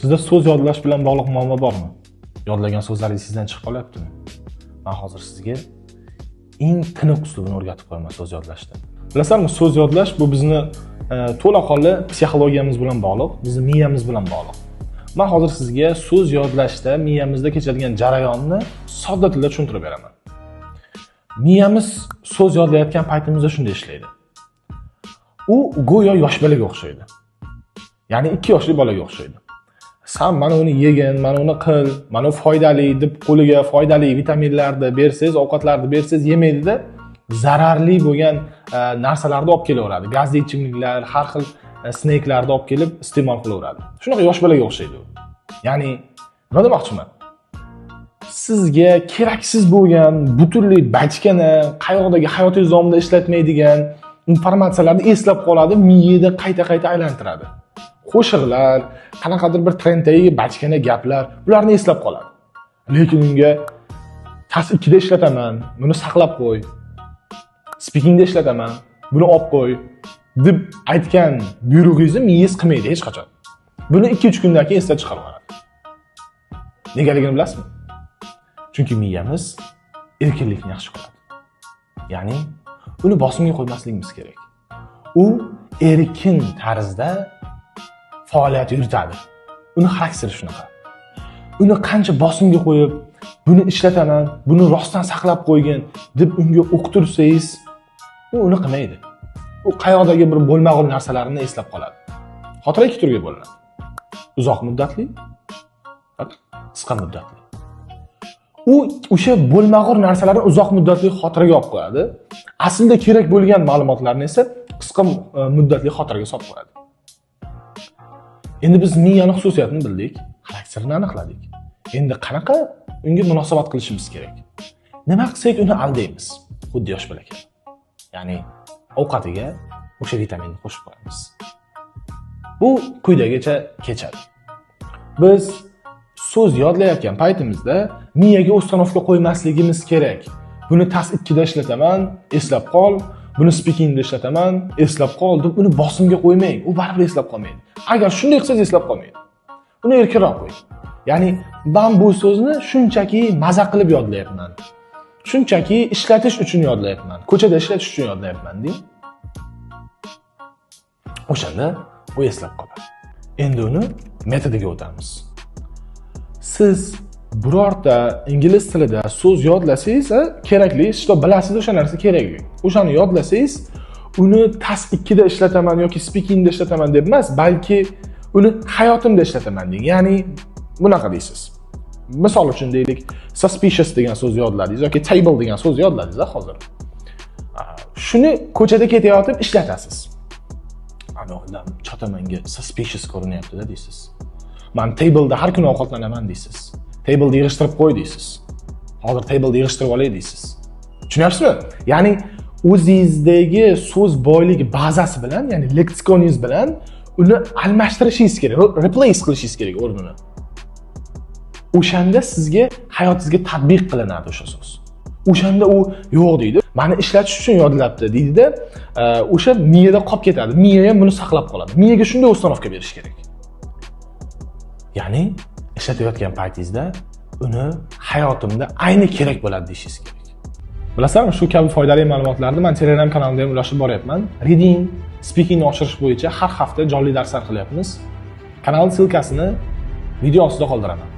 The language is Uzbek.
Sizda so'z yodlash bilan bog'liq muammo bormi? Yodlagan so'zlaringiz sizdan chiqib qolyaptimi? Men hozir sizga eng tiniq uslubini o'rgatib qo'yaman so'z yodlashda. Bilasizmi, so'z yodlash bu bizni to'laqonli psixologiyamiz bilan bog'liq, bizning miyamiz bilan bog'liq. Men hozir sizga so'z yodlashda miyamizda kechadigan jarayonni sodda tilda tushuntirib beraman. Miyamiz so'z yodlayotgan paytimizda shunday ishlaydi. U go'yo yosh bolaga o'xshaydi. Ya'ni 2 yoshli bolaga o'xshaydi. Sen mana uni yegin, mana uni qil, mana foydali deb qo'liga foydali vitaminlarni bersangiz, ovqatlarni bersangiz yemaydi-da, zararli bo'lgan narsalarni olib kelaveradi. Gazli ichimliklar, har xil snacklarni olib kelib iste'mol qilaveradi. Shunaqa yosh bolaga o'xshaydi u. Ya'ni nima demoqchiman? Sizga keraksiz bo'lgan butunlay bachkana, qayoqdagi hayotingiz davomida ishlatmaydigan informatsiyalarni eslab qoladi, miyada qayta-qayta aylantiradi. Qo'shiqlar, qanaqadir bir trenddagi bachkana gaplar, bularni eslab qoladi. Lekin unga tas 2da ishlataman, buni saqlab qo'y. Speakingda ishlataman, buni olib qo'y deb aytgan buyrug'ingizni miyangiz qilmaydi hech qachon. Buni 2-3 kundan keyin esdan chiqarib yuboradi. Negaligini bilasizmi? Chunki miyamiz erkinlikni yaxshi ko'radi. Ya'ni uni bosimga qo'ymasligimiz kerak. U erkin tarzda faoliyat yuritadi. Uni xarakteri shunaqa. Uni qancha bosimga qo'yib, buni ishlataman, buni rostdan saqlab qo'ygin deb unga o'qitirsangiz, u uni qilmaydi. U qayoqdagi bir bo'lmag'ur narsalarni eslab qoladi. Xotira 2 turga bo'linadi. Uzoq muddatli va qisqa muddatli. U o'sha bo'lmag'ur narsalarni uzoq muddatli xotiraga olib qo'yadi. Aslida kerak bo'lgan ma'lumotlarni esa qisqa muddatli xotiraga solib qo'yadi. Endi biz miyani xususiyatini bildik, xarakterini aniqladik. Endi qanaqa unga munosabat qilishimiz kerak? Nima qilsak uni aldaymiz, xuddi yosh bola kabi. Ya'ni ovqatiga o'sha vitaminni qo'shib qo'yamiz. Bu quyidagicha kechadi. Biz so'z yodlayotgan paytimizda miyaga uстановка qo'ymasligimiz kerak. Buni tas 2da ishlataman, eslab qol. Buni speakingda ishlataman, eslab qol deb uni bosimga qo'ymang. U baribir eslab qolmaydi. Agar shunday qilsangiz eslab qolmaydi. Uni erkinroq qo'ying. Ya'ni men bu so'zni shunchaki maza qilib yodlayapman. Shunchaki ishlatish uchun yodlayapman. Ko'chada ishlatish uchun yodlayapman deng. O'shanda u eslab qoladi. Endi uni metodiga o'tamiz. Siz birorta ingliz tilida so'z yodlasangiz, kerakli, siz bilasiz o'sha narsa kerakli. O'shani yodlasangiz, uni tas 2da ishlataman yoki speakingda ishlataman deb emas, balki uni hayotimda ishlataman deng. Ya'ni bunaqa deysiz. Misol uchun deylik, suspicious degan so'zni yodladingiz yoki table degan so'zni yodladingiz hozir. Shuni ko'chada ketayotib ishlatasiz. Ana odam chotamanga suspicious ko'rinyapti-da deysiz. Men tableda har kuni ovqatlanaman deysiz. Tableda yig'ishtirib qo'y deysiz. Hozir tableda yig'ishtirib olay deysiz. Tushunyapsizmi? Ya'ni o'zingizdagi so'z boyligi bazasi bilan, ya'ni leksikoningiz bilan uni almashtirishingiz kerak, replace qilishingiz kerak o'rnini. O'shanda sizga hayotingizga tatbiq qilinadi o'sha so'z. O'shanda u yo'q deydi. Meni ishlatish uchun yodlabdi deydi-da, o'sha miyada qolib ketadi. Miya ham buni saqlab qoladi. Miyaga shunday uстановка berish kerak. Ya'ni ishlatayotgan paytingizda uni hayotimda ayni kerak bo'ladi deyishingiz kerak. Bilasizmi, shu kabi foydali ma'lumotlarni men Telegram kanalimda ham ulashib boryapman. Reading, speakingni oshirish bo'yicha har hafta jonli darslar qilyapmiz. Kanal silkasini video ostida qoldiraman.